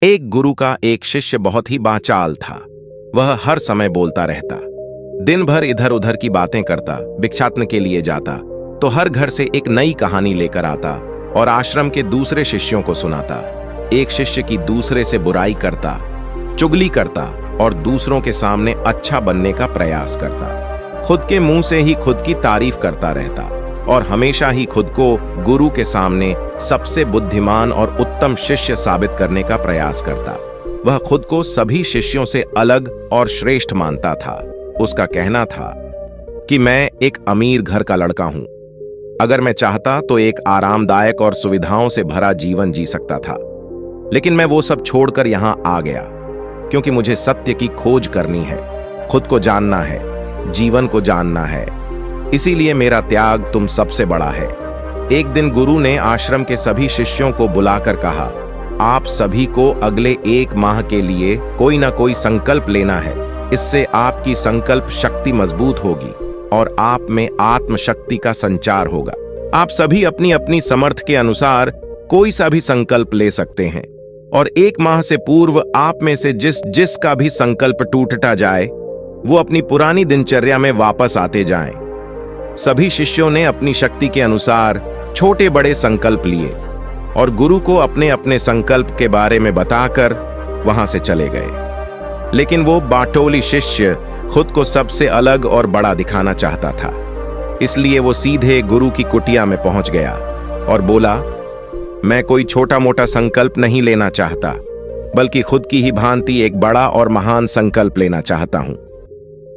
एक गुरु का एक शिष्य बहुत ही बाचाल था। वह हर समय बोलता रहता, दिन भर इधर उधर की बातें करता, भिक्षाटन के लिए जाता तो हर घर से एक नई कहानी लेकर आता और आश्रम के दूसरे शिष्यों को सुनाता। एक शिष्य की दूसरे से बुराई करता, चुगली करता और दूसरों के सामने अच्छा बनने का प्रयास करता। खुद के मुंह से ही खुद की तारीफ करता रहता और हमेशा ही खुद को गुरु के सामने सबसे बुद्धिमान और उत्तम शिष्य साबित करने का प्रयास करता। वह खुद को सभी शिष्यों से अलग और श्रेष्ठ मानता था। उसका कहना था कि मैं एक अमीर घर का लड़का हूं। अगर मैं चाहता तो एक आरामदायक और सुविधाओं से भरा जीवन जी सकता था, लेकिन मैं वो सब छोड़कर यहां आ गया क्योंकि मुझे सत्य की खोज करनी है, खुद को जानना है, जीवन को जानना है। इसीलिए मेरा त्याग तुम सबसे बड़ा है। एक दिन गुरु ने आश्रम के सभी शिष्यों को बुलाकर कहा, आप सभी को अगले 1 माह के लिए कोई ना कोई संकल्प लेना है। इससे आपकी संकल्प शक्ति मजबूत होगी और आप में आत्मशक्ति का संचार होगा। आप सभी अपनी अपनी समर्थ के अनुसार कोई सा भी संकल्प ले सकते हैं और 1 माह से पूर्व आप में से जिसका भी संकल्प टूटता जाए वो अपनी पुरानी दिनचर्या में वापस आते जाएं। सभी शिष्यों ने अपनी शक्ति के अनुसार छोटे बड़े संकल्प लिए और गुरु को अपने अपने संकल्प के बारे में बताकर वहां से चले गए। लेकिन वो बाटोली शिष्य खुद को सबसे अलग और बड़ा दिखाना चाहता था, इसलिए वो सीधे गुरु की कुटिया में पहुंच गया और बोला, मैं कोई छोटा मोटा संकल्प नहीं लेना चाहता, बल्कि खुद की ही भांति एक बड़ा और महान संकल्प लेना चाहता हूं।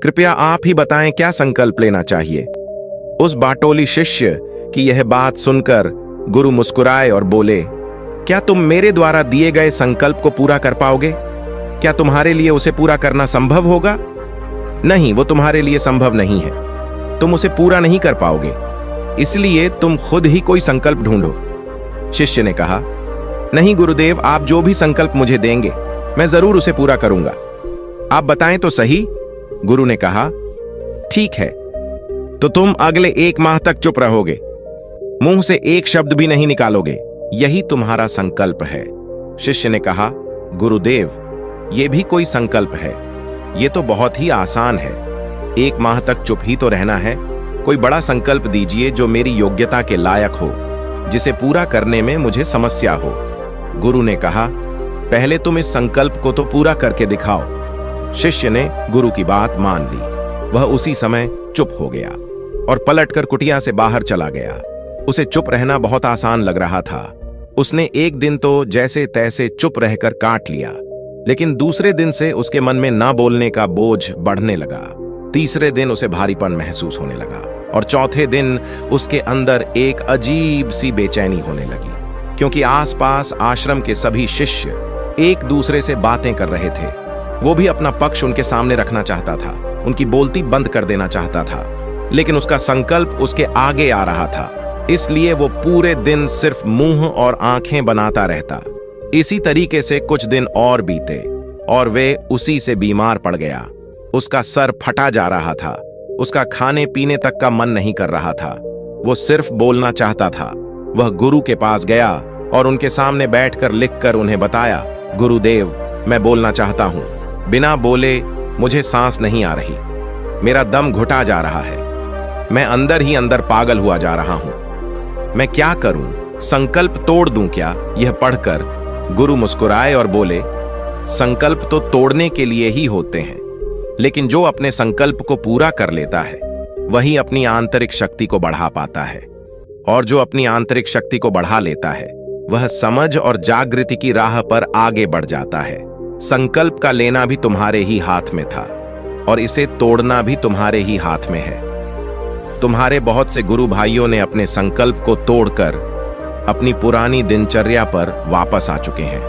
कृपया आप ही बताएं क्या संकल्प लेना चाहिए। उस बाटोली शिष्य की यह बात सुनकर गुरु मुस्कुराए और बोले, क्या तुम मेरे द्वारा दिए गए संकल्प को पूरा कर पाओगे? क्या तुम्हारे लिए उसे पूरा करना संभव होगा? नहीं, वो तुम्हारे लिए संभव नहीं है। तुम उसे पूरा नहीं कर पाओगे, इसलिए तुम खुद ही कोई संकल्प ढूंढो। शिष्य ने कहा, नहीं गुरुदेव, आप जो भी संकल्प मुझे देंगे मैं जरूर उसे पूरा करूंगा। आप बताएं तो सही। गुरु ने कहा, ठीक है, तो तुम अगले 1 माह तक चुप रहोगे, मुंह से एक शब्द भी नहीं निकालोगे, यही तुम्हारा संकल्प है। शिष्य ने कहा, गुरुदेव, ये भी कोई संकल्प है? ये तो बहुत ही आसान है। 1 माह तक चुप ही तो रहना है। कोई बड़ा संकल्प दीजिए जो मेरी योग्यता के लायक हो, जिसे पूरा करने में मुझे समस्या हो। गुरु ने कहा, पहले तुम इस संकल्प को तो पूरा करके दिखाओ। शिष्य ने गुरु की बात मान ली। वह उसी समय चुप हो गया और पलटकर कुटिया से बाहर चला गया। उसे चुप रहना बहुत आसान लग रहा था। उसने एक दिन तो जैसे तैसे चुप रहकर काट लिया, लेकिन दूसरे दिन से उसके मन में ना बोलने का बोझ बढ़ने लगा। तीसरे दिन उसे भारीपन महसूस होने लगा और चौथे दिन उसके अंदर एक अजीब सी बेचैनी होने लगी, क्योंकि आसपास आश्रम के सभी शिष्य एक दूसरे से बातें कर रहे थे। वो भी अपना पक्ष उनके सामने रखना चाहता था, उनकी बोलती बंद कर देना चाहता था, लेकिन उसका संकल्प उसके आगे आ रहा था, इसलिए वो पूरे दिन सिर्फ मुंह और आंखें बनाता रहता। इसी तरीके से कुछ दिन और बीते और वे उसी से बीमार पड़ गया। उसका सर फटा जा रहा था, उसका खाने पीने तक का मन नहीं कर रहा था, वो सिर्फ बोलना चाहता था। वह गुरु के पास गया और उनके सामने बैठकर लिखकर उन्हें बताया, गुरुदेव, मैं बोलना चाहता हूं, बिना बोले मुझे सांस नहीं आ रही, मेरा दम घुटा जा रहा है, मैं अंदर ही अंदर पागल हुआ जा रहा हूं, मैं क्या करूं, संकल्प तोड़ दूं क्या? यह पढ़कर गुरु मुस्कुराए और बोले, संकल्प तो तोड़ने के लिए ही होते हैं, लेकिन जो अपने संकल्प को पूरा कर लेता है वही अपनी आंतरिक शक्ति को बढ़ा पाता है, और जो अपनी आंतरिक शक्ति को बढ़ा लेता है वह समझ और जागृति की राह पर आगे बढ़ जाता है। संकल्प का लेना भी तुम्हारे ही हाथ में था और इसे तोड़ना भी तुम्हारे ही हाथ में है। तुम्हारे बहुत से गुरु भाइयों ने अपने संकल्प को तोड़कर अपनी पुरानी दिनचर्या पर वापस आ चुके हैं।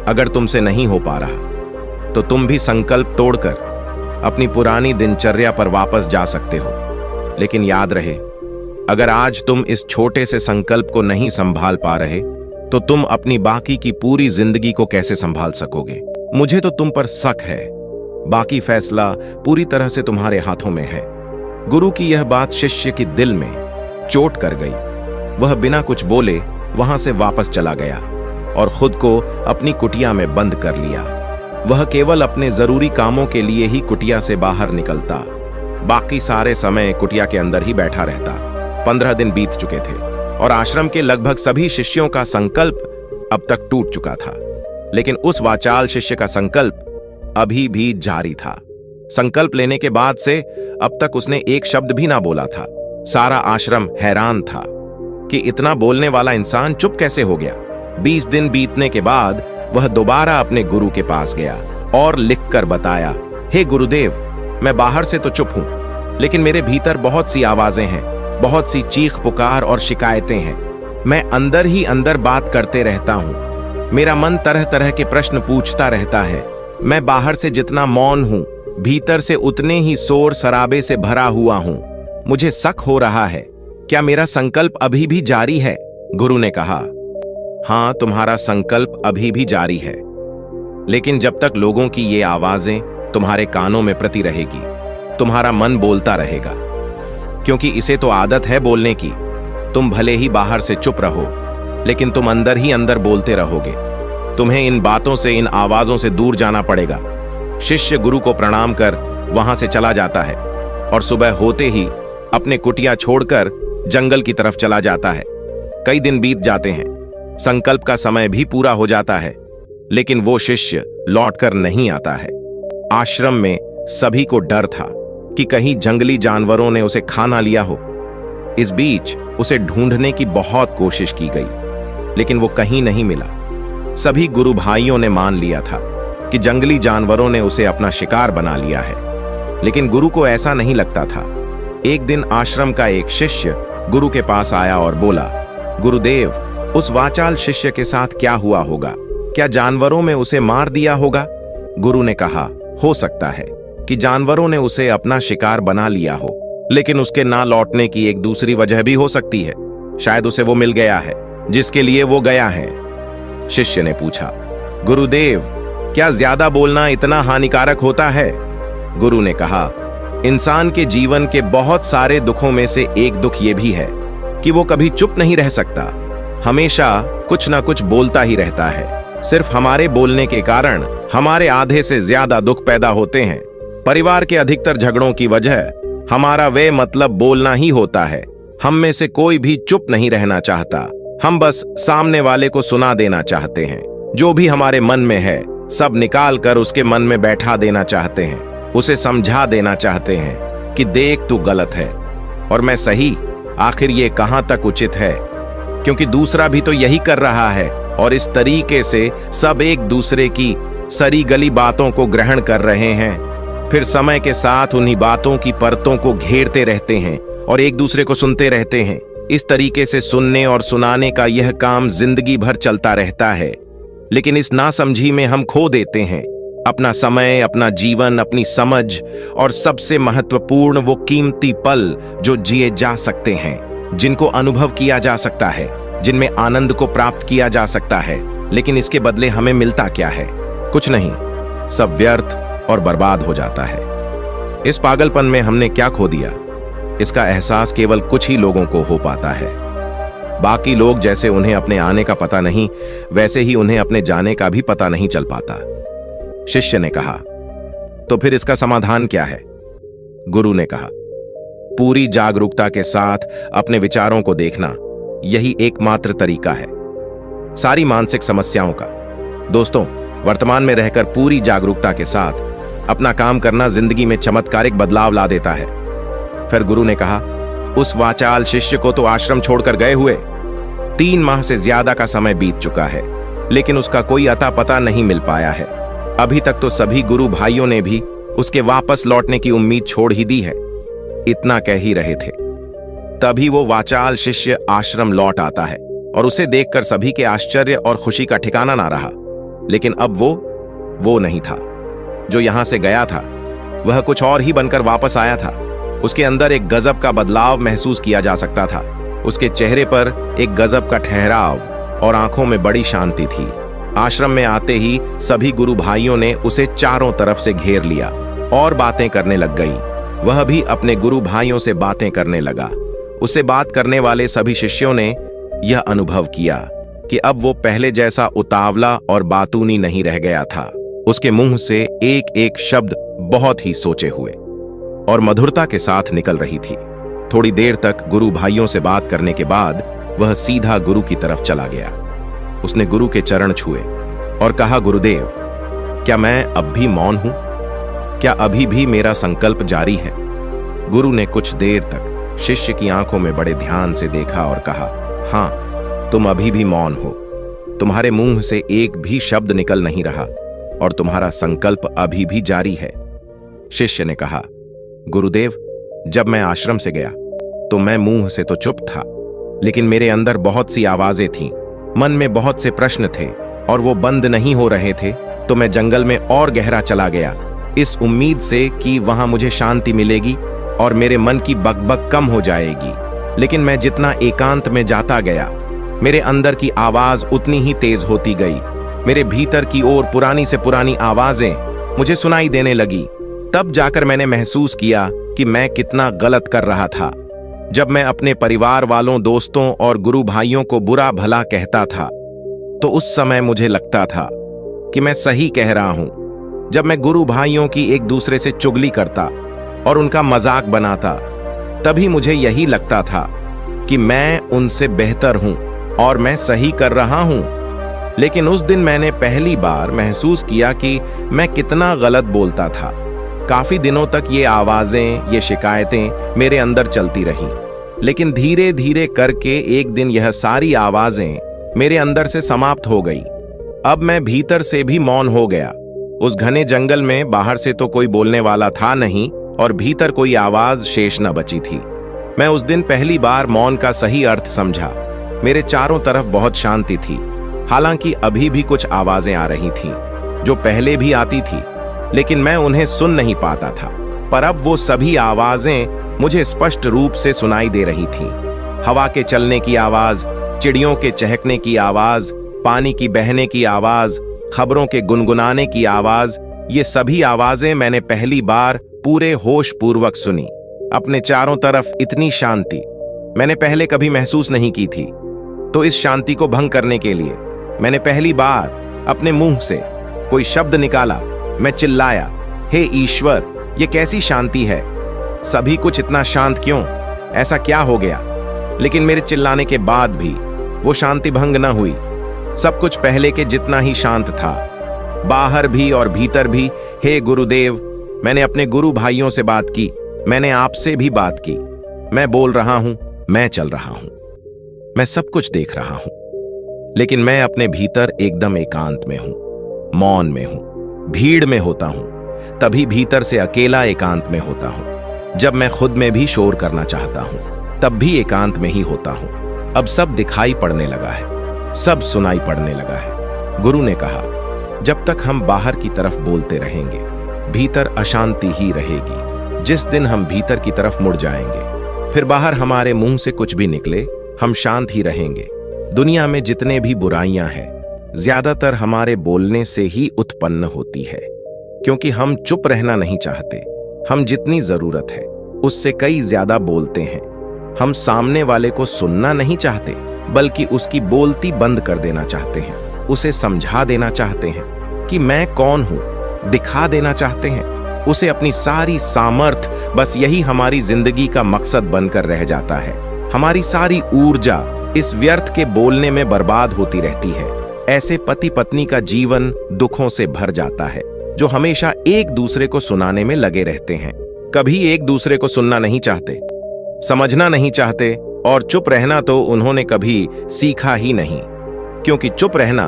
अगर तुमसे नहीं हो पा रहा तो तुम भी संकल्प तोड़कर अपनी पुरानी दिनचर्या पर वापस जा सकते हो। लेकिन याद रहे, अगर आज तुम इस छोटे से संकल्प को नहीं संभाल पा रहे तो तुम अपनी बाकी की पूरी जिंदगी को कैसे संभाल सकोगे? मुझे तो तुम पर शक है, बाकी फैसला पूरी तरह से तुम्हारे हाथों में है। गुरु की यह बात शिष्य के दिल में चोट कर गई। वह बिना कुछ बोले वहां से वापस चला गया और खुद को अपनी कुटिया में बंद कर लिया। वह केवल अपने जरूरी कामों के लिए ही कुटिया से बाहर निकलता, बाकी सारे समय कुटिया के अंदर ही बैठा रहता। 15 दिन बीत चुके थे और आश्रम के लगभग सभी शिष्यों का संकल्प अब तक टूट चुका था, लेकिन उस वाचाल शिष्य का संकल्प अभी भी जारी था। संकल्प लेने के बाद से अब तक उसने एक शब्द भी ना बोला था। सारा आश्रम हैरान था कि इतना बोलने वाला इंसान चुप कैसे हो गया। 20 दिन बीतने के बाद वह दोबारा अपने गुरु के पास गया और लिखकर बताया, हे गुरुदेव, मैं बाहर से तो चुप हूं, लेकिन मेरे भीतर बहुत सी आवाजें हैं, बहुत सी चीख पुकार और शिकायतें हैं। मैं अंदर ही अंदर बात करते रहता हूं। मेरा मन तरह तरह के प्रश्न पूछता रहता है। मैं बाहर से जितना मौन हूं, भीतर से उतने ही शोर शराबे से भरा हुआ हूं। मुझे शक हो रहा है, क्या मेरा संकल्प अभी भी जारी है? गुरु ने कहा, हां, तुम्हारा संकल्प अभी भी जारी है, लेकिन जब तक लोगों की ये आवाजें तुम्हारे कानों में प्रति रहेगी, तुम्हारा मन बोलता रहेगा, क्योंकि इसे तो आदत है बोलने की। तुम भले ही बाहर से चुप रहो, लेकिन तुम अंदर ही अंदर बोलते रहोगे। तुम्हें इन बातों से, इन आवाजों से दूर जाना पड़ेगा। शिष्य गुरु को प्रणाम कर वहां से चला जाता है और सुबह होते ही अपने कुटिया छोड़कर जंगल की तरफ चला जाता है। कई दिन बीत जाते हैं, संकल्प का समय भी पूरा हो जाता है, लेकिन वो शिष्य लौटकर नहीं आता है। आश्रम में सभी को डर था कि कहीं जंगली जानवरों ने उसे खा ना लिया हो। इस बीच उसे ढूंढने की बहुत कोशिश की गई, लेकिन वो कहीं नहीं मिला। सभी गुरु भाइयों ने मान लिया था कि जंगली जानवरों ने उसे अपना शिकार बना लिया है, लेकिन गुरु को ऐसा नहीं लगता था। एक दिन आश्रम का एक शिष्य गुरु के पास आया और बोला, गुरुदेव, उस वाचाल शिष्य के साथ क्या हुआ होगा? क्या जानवरों में उसे मार दिया होगा? गुरु ने कहा, हो सकता है कि जानवरों ने उसे अपना शिकार बना लिया हो, लेकिन उसके ना लौटने की एक दूसरी वजह भी हो सकती है। शायद उसे वो मिल गया है जिसके लिए वो गया है। शिष्य ने पूछा, गुरुदेव, क्या ज्यादा बोलना इतना हानिकारक होता है? गुरु ने कहा, इंसान के जीवन के बहुत सारे दुखों में से एक दुख ये भी है कि वो कभी चुप नहीं रह सकता, हमेशा कुछ ना कुछ बोलता ही रहता है। सिर्फ हमारे बोलने के कारण हमारे आधे से ज्यादा दुख पैदा होते हैं। परिवार के अधिकतर झगड़ों की वजह हमारा वे मतलब बोलना ही होता है। हम में से कोई भी चुप नहीं रहना चाहता। हम बस सामने वाले को सुना देना चाहते हैं। जो भी हमारे मन में है सब निकाल कर उसके मन में बैठा देना चाहते हैं। उसे समझा देना चाहते हैं कि देख, तू गलत है और मैं सही। आखिर ये कहां तक उचित है? क्योंकि दूसरा भी तो यही कर रहा है, और इस तरीके से सब एक दूसरे की सरी गली बातों को ग्रहण कर रहे हैं। फिर समय के साथ उन्हीं बातों की परतों को घेरते रहते हैं और एक दूसरे को सुनते रहते हैं। इस तरीके से सुनने और सुनाने का यह काम जिंदगी भर चलता रहता है, लेकिन इस नासमझी में हम खो देते हैं अपना समय, अपना जीवन, अपनी समझ और सबसे महत्वपूर्ण वो कीमती पल जो जिए जा सकते हैं, जिनको अनुभव किया जा सकता है, जिनमें आनंद को प्राप्त किया जा सकता है। लेकिन इसके बदले हमें मिलता क्या है? कुछ नहीं, सब व्यर्थ और बर्बाद हो जाता है। इस पागलपन में हमने क्या खो दिया, इसका एहसास केवल कुछ ही लोगों को हो पाता है। बाकी लोग जैसे उन्हें अपने आने का पता नहीं, वैसे ही उन्हें अपने जाने का भी पता नहीं चल पाता। शिष्य ने कहा, तो फिर इसका समाधान क्या है? गुरु ने कहा, पूरी जागरूकता के साथ अपने विचारों को देखना, यही एकमात्र तरीका है सारी मानसिक समस्याओं का। दोस्तों, वर्तमान में रहकर पूरी जागरूकता के साथ अपना काम करना जिंदगी में चमत्कारिक बदलाव ला देता है। फिर गुरु ने कहा, उस वाचाल शिष्य को तो आश्रम छोड़कर गए हुए 3 माह से ज्यादा का समय बीत चुका है, लेकिन उसका कोई अता पता नहीं मिल पाया है। अभी तक तो सभी गुरु भाइयों ने भी उसके वापस लौटने की उम्मीद छोड़ ही दी है। इतना कह ही रहे थे, तभी वो वाचाल शिष्य आश्रम लौट आता है और उसे देखकर सभी के आश्चर्य और खुशी का ठिकाना ना रहा। लेकिन अब वो नहीं था जो यहां से गया था, वह कुछ और ही बनकर वापस आया था। उसके अंदर एक गजब का बदलाव महसूस किया जा सकता था। उसके चेहरे पर एक गजब का ठहराव और आंखों में बड़ी शांति थी। आश्रम में आते ही सभी गुरु भाइयों ने उसे चारों तरफ से घेर लिया और बातें करने लग गई। वह भी अपने गुरु भाइयों से बातें करने लगा। उससे बात करने वाले सभी शिष्यों ने यह अनुभव किया कि अब वो पहले जैसा उतावला और बातूनी नहीं रह गया था। उसके मुंह से एक एक शब्द बहुत ही सोचे हुए और मधुरता के साथ निकल रही थी। थोड़ी देर तक गुरु भाइयों से बात करने के बाद वह सीधा गुरु की तरफ चला गया। उसने गुरु के चरण छुए और कहा, गुरुदेव, क्या मैं अब भी मौन हूं? क्या अभी भी मेरा संकल्प जारी है? गुरु ने कुछ देर तक शिष्य की आंखों में बड़े ध्यान से देखा और कहा, हां, तुम अभी भी मौन हो। तुम्हारे मुंह से एक भी शब्द निकल नहीं रहा और तुम्हारा संकल्प अभी भी जारी है। शिष्य ने कहा, गुरुदेव, जब मैं आश्रम से गया तो मैं मुंह से तो चुप था, लेकिन मेरे अंदर बहुत सी आवाजें थीं, मन में बहुत से प्रश्न थे और वो बंद नहीं हो रहे थे। तो मैं जंगल में और गहरा चला गया, इस उम्मीद से कि वहां मुझे शांति मिलेगी और मेरे मन की बकबक कम हो जाएगी। लेकिन मैं जितना एकांत में जाता गया, मेरे अंदर की आवाज उतनी ही तेज होती गई। मेरे भीतर की ओर पुरानी से पुरानी आवाजें मुझे सुनाई देने लगी। तब जाकर मैंने महसूस किया कि मैं कितना गलत कर रहा था। जब मैं अपने परिवार वालों, दोस्तों और गुरु भाइयों को बुरा भला कहता था तो उस समय मुझे लगता था कि मैं सही कह रहा हूं। जब मैं गुरु भाइयों की एक दूसरे से चुगली करता और उनका मजाक बनाता, तभी मुझे यही लगता था कि मैं उनसे बेहतर हूं और मैं सही कर रहा हूं। लेकिन उस दिन मैंने पहली बार महसूस किया कि मैं कितना गलत बोलता था। काफी दिनों तक ये आवाजें, ये शिकायतें मेरे अंदर चलती रहीं, लेकिन धीरे धीरे करके एक दिन यह सारी आवाजें मेरे अंदर से समाप्त हो गई। अब मैं भीतर से भी मौन हो गया। उस घने जंगल में बाहर से तो कोई बोलने वाला था नहीं और भीतर कोई आवाज शेष न बची थी। मैं उस दिन पहली बार मौन का सही अर्थ समझा। मेरे चारों तरफ बहुत शांति थी। हालांकि अभी भी कुछ आवाजें आ रही थीं, जो पहले भी आती थी, लेकिन मैं उन्हें सुन नहीं पाता था। पर अब वो सभी आवाजें मुझे स्पष्ट रूप से सुनाई दे रही थीं। हवा के चलने की आवाज, चिड़ियों के चहकने की आवाज, पानी की बहने की आवाज, खबरों के गुनगुनाने की आवाज, ये सभी आवाजें मैंने पहली बार पूरे होश पूर्वक सुनी। अपने चारों तरफ इतनी शांति मैंने पहले कभी महसूस नहीं की थी। तो इस शांति को भंग करने के लिए मैंने पहली बार अपने मुंह से कोई शब्द निकाला। मैं चिल्लाया, हे ईश्वर, ये कैसी शांति है? सभी कुछ इतना शांत क्यों? ऐसा क्या हो गया? लेकिन मेरे चिल्लाने के बाद भी वो शांति भंग न हुई। सब कुछ पहले के जितना ही शांत था, बाहर भी और भीतर भी। हे गुरुदेव, मैंने अपने गुरु भाइयों से बात की, मैंने आपसे भी बात की। मैं बोल रहा हूं, मैं चल रहा हूं, मैं सब कुछ देख रहा हूं, लेकिन मैं अपने भीतर एकदम एकांत में हूं, मौन में हूं। भीड़ में होता हूं तभी भीतर से अकेला एकांत में होता हूं। जब मैं खुद में भी शोर करना चाहता हूं तब भी एकांत में ही होता हूं। अब सब दिखाई पड़ने लगा है, सब सुनाई पड़ने लगा है। गुरु ने कहा, जब तक हम बाहर की तरफ बोलते रहेंगे, भीतर अशांति ही रहेगी। जिस दिन हम भीतर की तरफ मुड़ जाएंगे, फिर बाहर हमारे मुंह से कुछ भी निकले, हम शांत ही रहेंगे। दुनिया में जितने भी बुराइयां हैं, ज्यादातर हमारे बोलने से ही उत्पन्न होती है, क्योंकि हम चुप रहना नहीं चाहते। हम जितनी जरूरत है उससे कई ज्यादा बोलते हैं। हम सामने वाले को सुनना नहीं चाहते, बल्कि उसकी बोलती बंद कर देना चाहते हैं। उसे समझा देना चाहते हैं कि मैं कौन हूं, दिखा देना चाहते हैं उसे अपनी सारी सामर्थ्य। बस यही हमारी जिंदगी का मकसद बनकर रह जाता है। हमारी सारी ऊर्जा इस व्यर्थ के बोलने में बर्बाद होती रहती है। ऐसे पति पत्नी का जीवन दुखों से भर जाता है, जो हमेशा एक दूसरे को सुनाने में लगे रहते हैं। कभी एक दूसरे को सुनना नहीं चाहते, समझना नहीं चाहते, और चुप रहना तो उन्होंने कभी सीखा ही नहीं, क्योंकि चुप रहना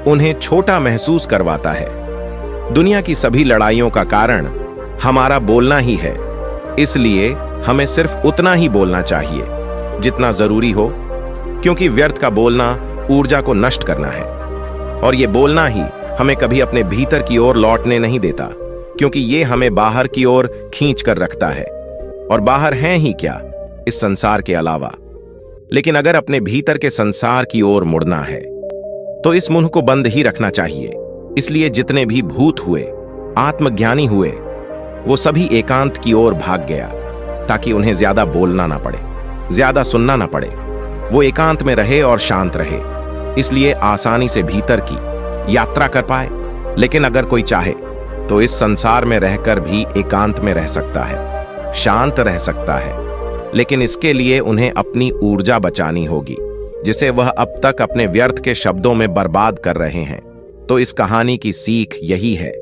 उन्हें छोटा महसूस करवाता है। दुनिया की सभी लड़ाइयों का कारण हमारा बोलना ही है। इसलिए हमें सिर्फ उतना ही बोलना चाहिए जितना जरूरी हो, क्योंकि व्यर्थ का बोलना ऊर्जा को नष्ट करना है, और ये बोलना ही हमें कभी अपने भीतर की ओर लौटने नहीं देता, क्योंकि ये हमें बाहर की ओर खींच कर रखता है। और बाहर हैं ही क्या इस संसार के अलावा। लेकिन अगर अपने भीतर के संसार की ओर मुड़ना है तो इस मुंह को बंद ही रखना चाहिए। इसलिए जितने भी भूत हुए, आत्मज्ञानी हुए, वो सभी एकांत की ओर भाग गया, ताकि उन्हें ज्यादा बोलना ना पड़े, ज्यादा सुनना ना पड़े। वो एकांत में रहे और शांत रहे। इसलिए आसानी से भीतर की यात्रा कर पाए। लेकिन अगर कोई चाहे तो इस संसार में रहकर भी एकांत में रह सकता है, शांत रह सकता है, लेकिन इसके लिए उन्हें अपनी ऊर्जा बचानी होगी, जिसे वह अब तक अपने व्यर्थ के शब्दों में बर्बाद कर रहे हैं। तो इस कहानी की सीख यही है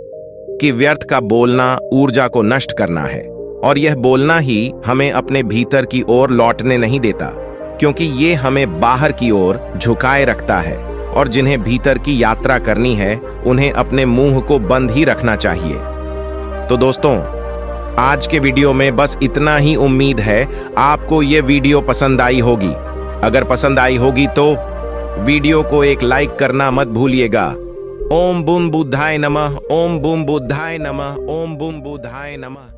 कि व्यर्थ का बोलना ऊर्जा को नष्ट करना है, और यह बोलना ही हमें अपने भीतर की ओर लौटने नहीं देता, क्योंकि ये हमें बाहर की ओर झुकाए रखता है। और जिन्हें भीतर की यात्रा करनी है उन्हें अपने मुंह को बंद ही रखना चाहिए। तो दोस्तों, आज के वीडियो में बस इतना ही। उम्मीद है आपको ये वीडियो पसंद आई होगी। अगर पसंद आई होगी तो वीडियो को एक लाइक करना मत भूलिएगा। ओम बूम बुद्धाय नमः, ओम बूम बुद्धाय नमः, ओम बूम बुद्धाय नमः।